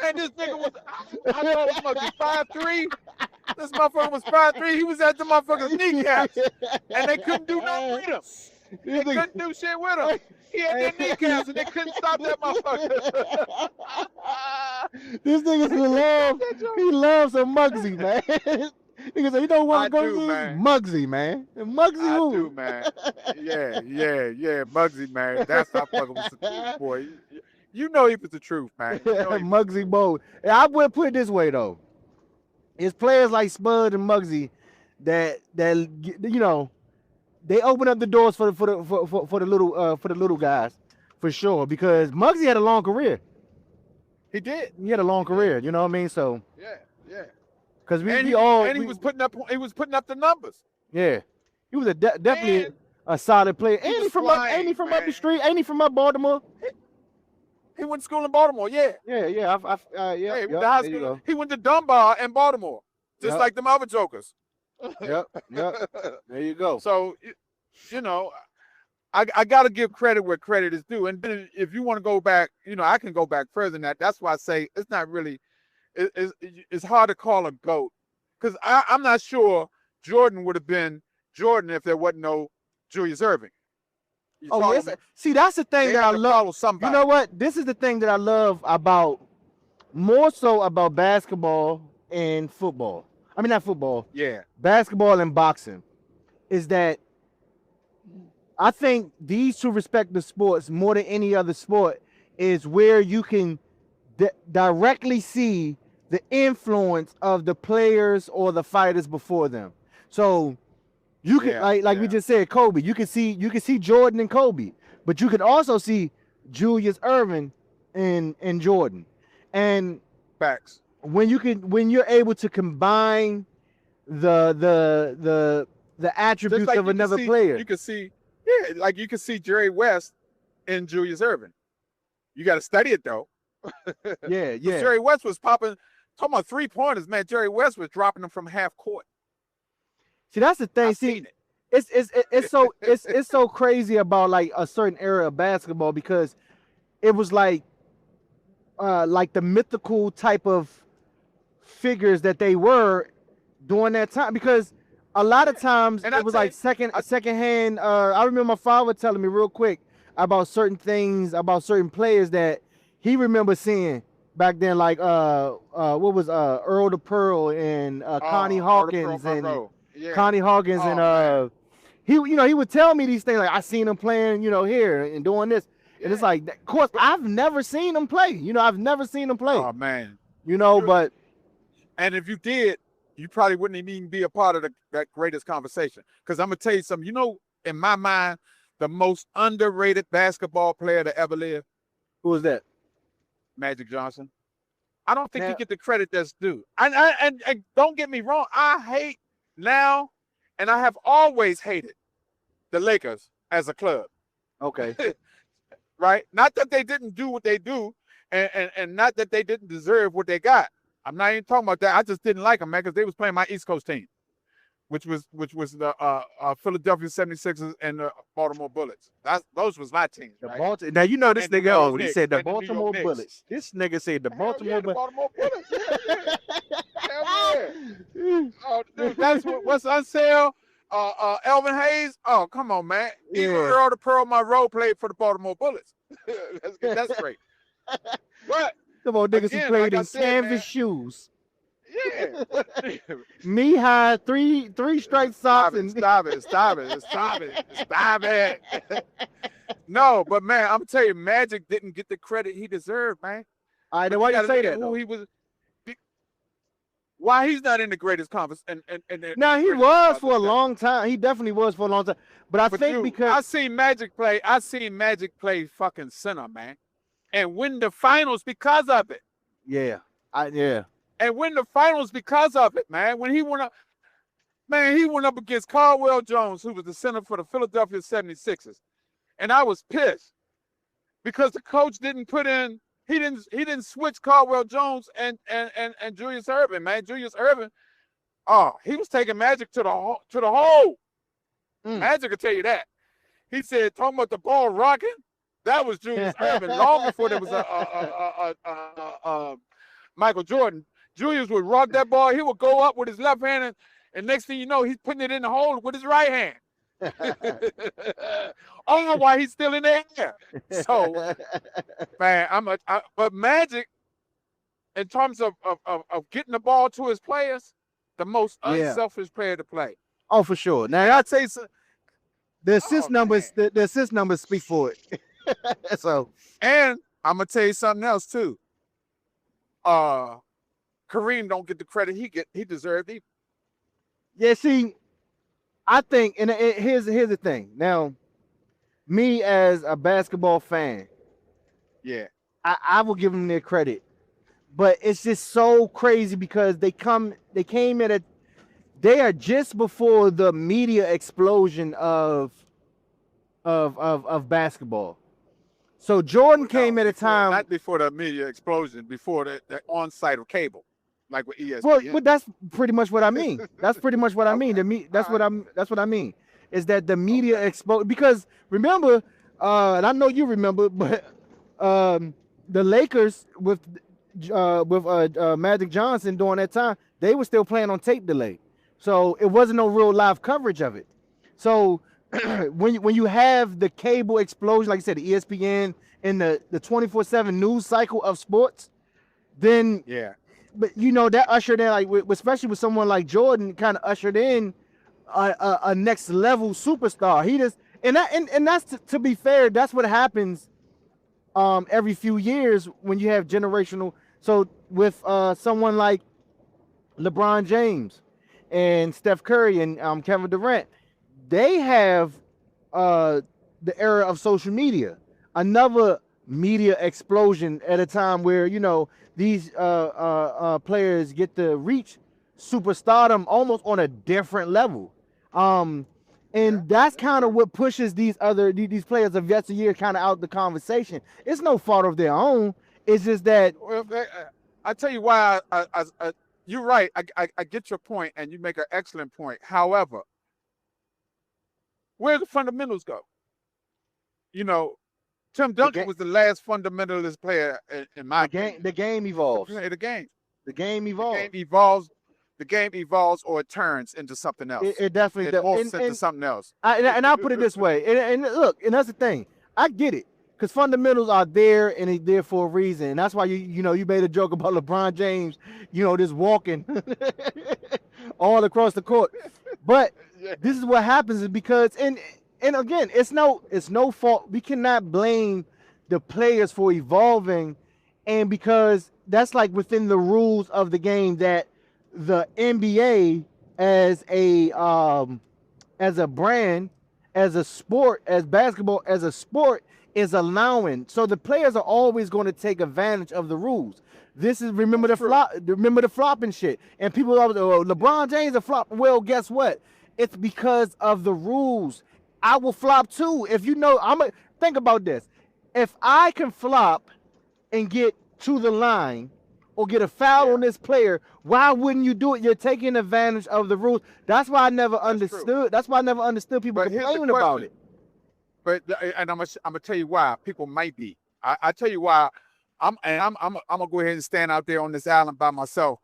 Man, this nigga was, I know this must be 5'3". This motherfucker was 5'3". He was at the motherfucker's kneecaps, and they couldn't do nothing with him. They couldn't do shit with him. He had their kneecaps, and they couldn't stop that motherfucker. This nigga he loves some Muggsy, man. Nigga say, you know what Muggsy, man. And Muggsy who? I do, man. Yeah, Muggsy, man. That's how fucking was the truth, boy. You know he was the truth, man. Muggsy Bogues. I would put it this way, though. It's players like Spud and Muggsy that they open up the doors for the little guys, for sure. Because Muggsy had a long career. He did. He had a long career. You know what I mean? So yeah. Because he was putting up the numbers. Yeah, he was definitely a solid player. Ain't he from up the street? Ain't he from up Baltimore? He went to school in Baltimore. Yeah. Yeah. He went to high school. He went to Dunbar in Baltimore, just like them other jokers. Yep. There you go. So, I got to give credit where credit is due. And then if you want to go back, I can go back further than that. That's why I say it's not really. It's hard to call a GOAT because I'm not sure Jordan would have been Jordan if there wasn't no Julius Erving. See, that's the thing that I love. You know what? This is the thing that I love more so about basketball and football. I mean, not football. Yeah. Basketball and boxing is that I think these two respective sports more than any other sport is where you can directly see the influence of the players or the fighters before them. So You could like we just said, Kobe. You can see Jordan and Kobe, but you can also see Julius Erving and Jordan. And facts. When you're able to combine the attributes like of another player, you can see, like you can see Jerry West and Julius Erving. You got to study it though. Yeah. Jerry West was popping. Talking about 3-pointers, man. Jerry West was dropping them from half court. See, that's the thing. It's so crazy about like a certain era of basketball, because it was like the mythical type of figures that they were during that time, because a lot of times it was like secondhand. I remember my father telling me real quick about certain things, about certain players that he remember seeing back then, like what was Earl the Pearl and Connie Hawkins and Connie Hawkins and he would tell me these things, like I seen him playing here and doing this, and it's like, of course I've never seen him play. I've never seen him play. Oh man. But and if you did, you probably wouldn't even be a part of that greatest conversation. Because I'm gonna tell you something. In my mind, the most underrated basketball player to ever live. Who was that? Magic Johnson. I don't think you get the credit that's due. And don't get me wrong, I hate now, and I have always hated the Lakers as a club. Okay. Right? Not that they didn't do what they do, and not that they didn't deserve what they got. I'm not even talking about that. I just didn't like them, man, because they was playing my East Coast team, which was the Philadelphia 76ers and the Baltimore Bullets. Those was my teams, right? Now this nigga. He said the Baltimore Bullets. This nigga said the Baltimore Bullets. Yeah. Oh, dude, that's what's on sale. Elvin Hayes. Oh, come on, man. Even Earl the Pearl Monroe played for the Baltimore Bullets. That's great. But come on, niggas who played in canvas shoes. Yeah. Knee-high, three striped socks. Stop it. No, but man, I'm telling you, Magic didn't get the credit he deserved, man. All right, then why you say that? Who he was? Why he's not in the greatest conference? Now he was for a long time. He definitely was for a long time. But I think because I seen Magic play fucking center, man, and win the finals because of it. Yeah. And win the finals because of it, man. When he went up against Caldwell Jones, who was the center for the Philadelphia 76ers. And I was pissed because the coach didn't put in, he didn't switch Caldwell Jones and Julius Erving, man. Julius Erving, he was taking Magic to the hole. Magic will tell you that. He said, talking about the ball rocking, that was Julius Erving long before there was a Michael Jordan. Julius would rock that ball. He would go up with his left hand, and next thing you know, he's putting it in the hole with his right hand. I don't know why he's still in the air. So, man, but Magic, in terms of getting the ball to his players, the most unselfish player to play. Oh, for sure. Now I'd say the assist numbers, the assist numbers speak for it. So, and I'm gonna tell you something else too. Kareem don't get the credit he deserved either. Yeah, see, I think, and here's the thing. Now, me as a basketball fan, I will give them their credit, but it's just so crazy because they are just before the media explosion of basketball. So Jordan came at a time, not before the media explosion, before the on-site of cable, like with ESPN. Well, that's pretty much what I mean. That's pretty much what I mean. That's what I mean. Is that the media explode? Because remember, and I know you remember, but the Lakers with Magic Johnson during that time, they were still playing on tape delay, so it wasn't no real live coverage of it. So when you have the cable explosion, like I said, the ESPN and the 24/7 news cycle of sports, then but that ushered in, like especially with someone like Jordan, kind of ushered in a next level superstar. He just and that's to be fair, that's what happens every few years when you have generational. So with someone like LeBron James and Steph Curry and Kevin Durant, they have the era of social media, another media explosion at a time where these players get to reach superstardom almost on a different level. And that's kind of what pushes these players of yesteryear kind of out the conversation. It's no fault of their own. It's just that. Well, I tell you why. You're right. I get your point, and you make an excellent point. However, where the fundamentals go? Tim Duncan was the last fundamentalist player in my game. The game evolves. The game. The game evolves. The game evolves. The game evolves, or it turns into something else. It definitely does. Morphs into something else. And I'll put it this way. And look, and that's the thing. I get it. Because fundamentals are there, and they're there for a reason. And that's why you made a joke about LeBron James, just walking all across the court. But this is what happens is because and again, it's no fault. We cannot blame the players for evolving, and because that's like within the rules of the game that the NBA as a brand, as a sport, as basketball as a sport is allowing. So the players are always going to take advantage of the rules. This is remember the flopping shit. And people always LeBron James a flop. Well, guess what? It's because of the rules. I will flop too. If think about this. If I can flop and get to the line or get a foul on this player, why wouldn't you do it? You're taking advantage of the rules. That's why I never understood. True. That's why I never understood people complaining about it. But I'm gonna tell you why people might be. I tell you why. I'm gonna go ahead and stand out there on this island by myself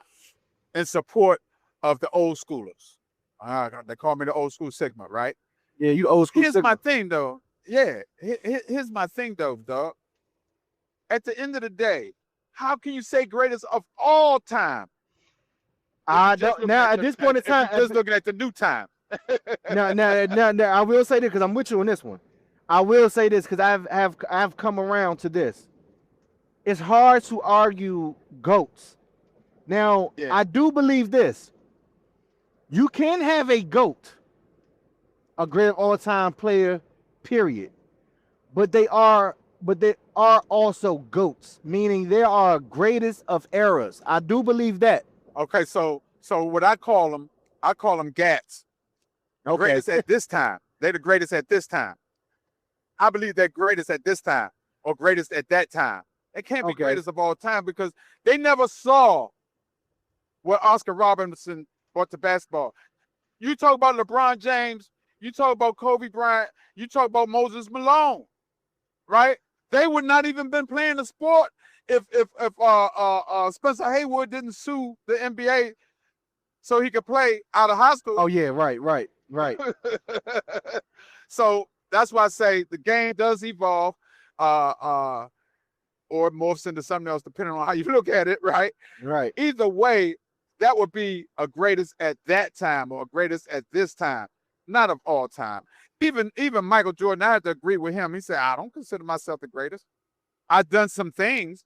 in support of the old schoolers. They call me the old school Sigma, right? Yeah, you old school. Here's my thing, though. Yeah, here's my thing, though, dog. At the end of the day, how can you say greatest of all time? I don't now at this point in time. Just looking at the new time. Now, I will say this because I'm with you on this one. I will say this because I've come around to this. It's hard to argue GOATs. Now, I do believe this. You can have a GOAT, a great all-time player, period. But they are also GOATs, meaning they are greatest of eras. I do believe that. Okay, so what I call them GATs. Okay. Greatest at this time. They're the greatest at this time. I believe they're greatest at this time or greatest at that time. They can't be greatest of all time because they never saw what Oscar Robertson brought to basketball. You talk about LeBron James, you talk about Kobe Bryant, you talk about Moses Malone, right? They would not even been playing the sport if Spencer Haywood didn't sue the NBA so he could play out of high school. Oh yeah, right. So that's why I say the game does evolve, or morphs into something else, depending on how you look at it, right? Right. Either way, that would be a greatest at that time or a greatest at this time, not of all time. Even Michael Jordan, I had to agree with him. He said, I don't consider myself the greatest. I've done some things.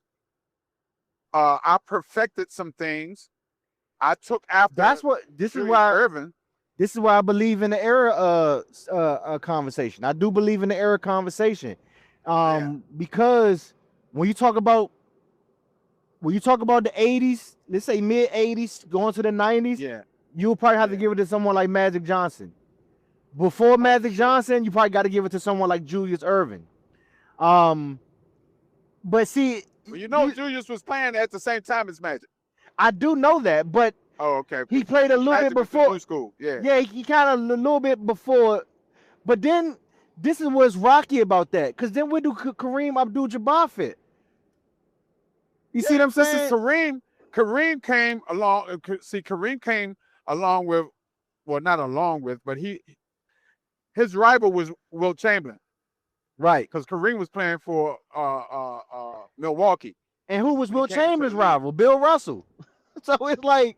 I perfected some things. I took after. This is why I believe in the era conversation. I do believe in the era conversation. Because when you talk about the 80s, let's say mid 80s going to the 90s, you'll probably have to give it to someone like Magic Johnson. Before Magic Johnson, you probably got to give it to someone like Julius Erving. But see, Julius was playing at the same time as Magic. I do know that, but he played a little bit before. New school. Yeah, he kind of a little bit before. But then this is what's rocky about that, because then where do Kareem Abdul-Jabbar fit? You see what I'm saying? This is Kareem came along. See, Kareem came along with, well, not along with, but his rival was Wilt Chamberlain. Right. Because Kareem was playing for Milwaukee. And who was Wilt Chamberlain's rival? Bill Russell. So it's like...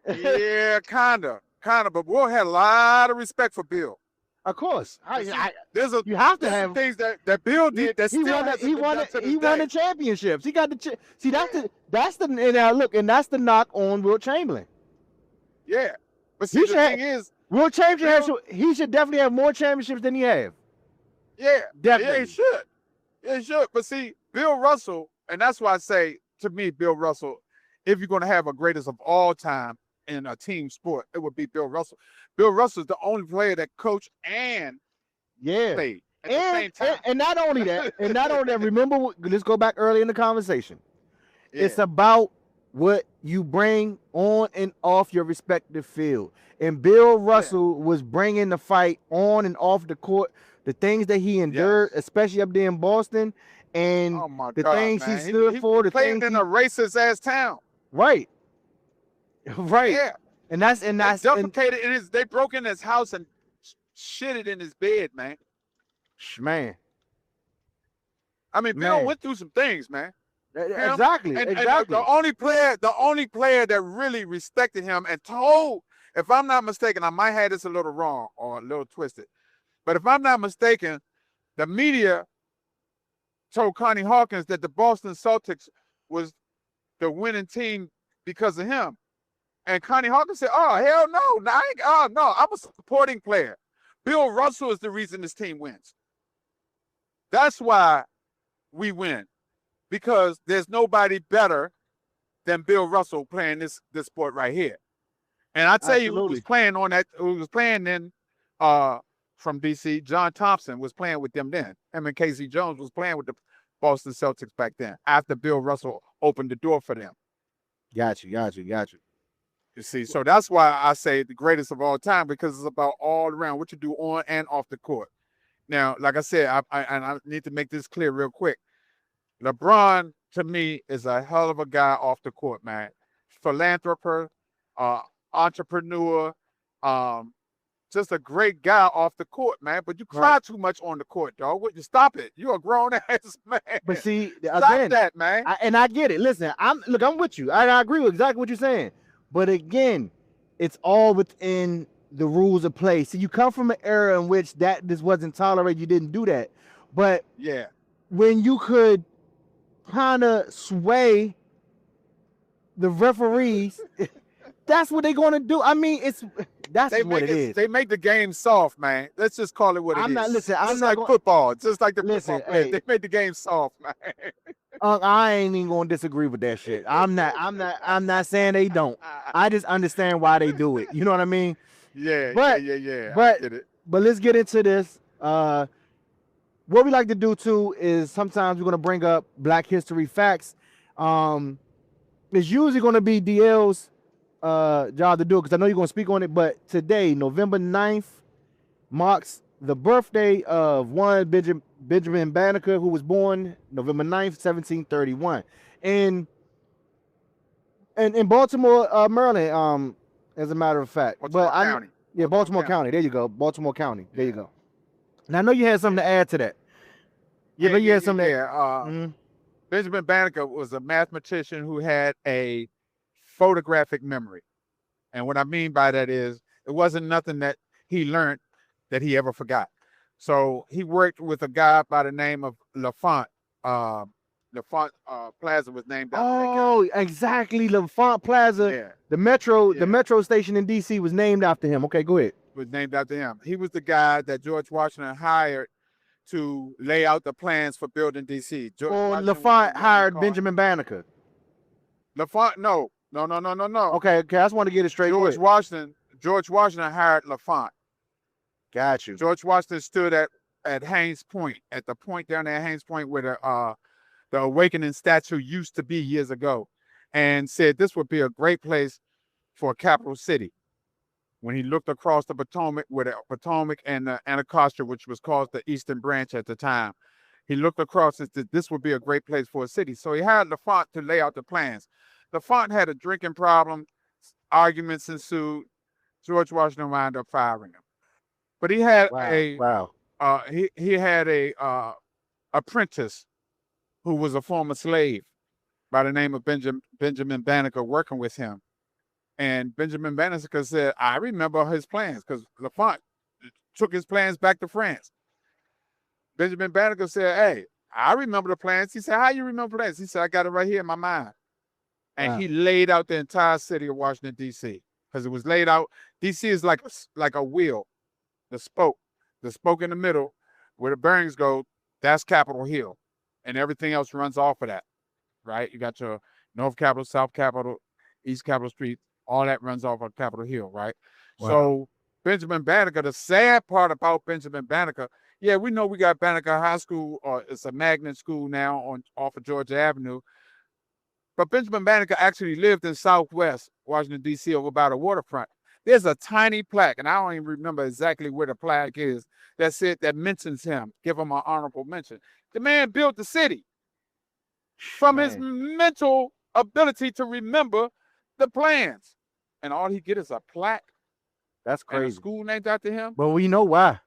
Yeah, kind of. But Wilt had a lot of respect for Bill. Of course. You have to have things that Bill did that he won the championships. He got the that's the knock on Wilt Chamberlain. Yeah. But see, the thing is, World championship. He should definitely have more championships than he have. Yeah, Definitely. Yeah, he should. Yeah, he should. But see, Bill Russell, and that's why I say, to me, Bill Russell, if you're going to have a greatest of all time in a team sport, it would be Bill Russell. Bill Russell is the only player that coached and played at the same time. And not only that, remember, let's go back early in the conversation. Yeah. It's about what you bring on and off your respective field. And Bill Russell was bringing the fight on and off the court, the things that he endured, especially up there in Boston, and things he stood for. He played in a racist ass town. Right. Yeah. And that's they defecated in his. They broke in his house and shitted in his bed, man. Man. I mean, Bill went through some things, man. Exactly. And the only player that really respected him and told, if I'm not mistaken, I might have this a little wrong or a little twisted, but if I'm not mistaken, the media told Connie Hawkins that the Boston Celtics was the winning team because of him. And Connie Hawkins said, "Oh, hell no. No, I'm a supporting player. Bill Russell is the reason this team wins. That's why we win. Because there's nobody better than Bill Russell playing this sport right here." And I tell you who was playing on that, who was playing then from DC, John Thompson was playing with them then. Him and Casey Jones was playing with the Boston Celtics back then, after Bill Russell opened the door for them. Got you. You see, so that's why I say the greatest of all time, because it's about all around what you do on and off the court. Now, like I said, I need to make this clear real quick. LeBron, to me, is a hell of a guy off the court, man. Philanthropist, entrepreneur, just a great guy off the court, man. But you cry too much on the court, dog. Would you stop it? You're a grown ass man. But see, stop that, man. I get it. Listen, I'm with you. I agree with exactly what you're saying. But again, it's all within the rules of play. See, you come from an era in which this wasn't tolerated. You didn't do that. But when you could kind of sway the referees, that's what they're going to do. I mean, that's what it is. They make the game soft, man. Let's just call it what it is. I'm not football. Just like the football players. They made the game soft, man. I ain't even gonna disagree with that shit. I'm not saying they don't. I just understand why they do it. You know what I mean? Yeah. But let's get into this. What we like to do too is sometimes we're gonna bring up Black History facts. It's usually gonna be DL's job to do it, because I know you're gonna speak on it. But today, November 9th, marks the birthday of one Benjamin Banneker, who was born November 9th, 1731. And in Baltimore, Maryland, as a matter of fact. Baltimore County. Baltimore County. There you go. Baltimore County. There you go. And I know you had something to add to that. Benjamin Banneker was a mathematician who had a photographic memory. And what I mean by that is, it wasn't nothing that he learned that he ever forgot. So he worked with a guy by the name of LaFont. LaFont Plaza was named after that guy. Oh, exactly. LaFont Plaza. Yeah. The metro station in DC was named after him. Okay, go ahead. Was named after him. He was the guy that George Washington hired to lay out the plans for building DC. LaFont hired Benjamin Banneker. LaFont, no. Okay, I just want to get it straight. George Washington hired LaFont. Got you. George Washington stood at Haynes Point, at the point down there at Haynes Point where the Awakening statue used to be years ago, and said this would be a great place for a capital city. When he looked across the Potomac, with the Potomac and the Anacostia, which was called the Eastern Branch at the time, he looked across and said this would be a great place for a city. So he hired LaFont to lay out the plans. LaFont had a drinking problem, arguments ensued. George Washington wound up firing him. But he had he had a apprentice who was a former slave by the name of Benjamin Banneker working with him. And Benjamin Banneker said, I remember his plans, because LaFont took his plans back to France. Benjamin Banneker said, hey, I remember the plans. He said, how you remember plans? He said, I got it right here in my mind. And he laid out the entire city of Washington, D.C. because it was laid out. DC is like a wheel, the spoke in the middle where the bearings go. That's Capitol Hill, and everything else runs off of that, right? You got your North Capitol, South Capitol, East Capitol Street. All that runs off of Capitol Hill, right? Wow. So Benjamin Banneker, the sad part about Benjamin Banneker, yeah, we know we got Banneker High School, or it's a magnet school now off of Georgia Avenue. But Benjamin Banneker actually lived in Southwest Washington, D.C. over by the waterfront. There's a tiny plaque, and I don't even remember exactly where the plaque is, that mentions him, give him an honorable mention. The man built the city from his mental ability to remember the plans. And all he get is a plaque. That's crazy. And a school named after him. But we know why.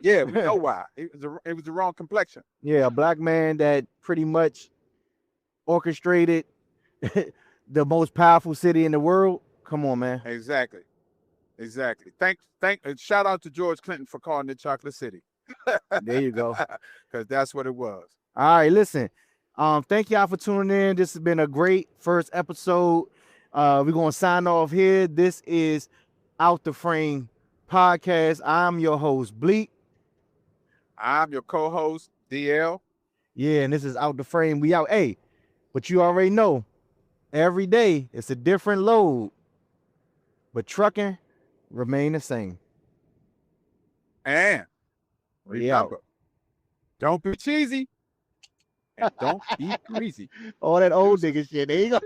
Yeah, we know why. It was the wrong complexion. Yeah, a black man that pretty much orchestrated the most powerful city in the world. Come on, man. Exactly. Shout out to George Clinton for calling it Chocolate City. There you go. Because that's what it was. All right, listen. Thank y'all for tuning in. This has been a great first episode. We're gonna sign off here. This is Out the Frame Podcast. I'm your host, Bleak. I'm your co-host, DL. Yeah, and this is Out the Frame. We out. Hey, but you already know, every day it's a different load, but trucking remain the same. And remember, don't be cheesy and don't be greasy. All that old nigga shit. There you go.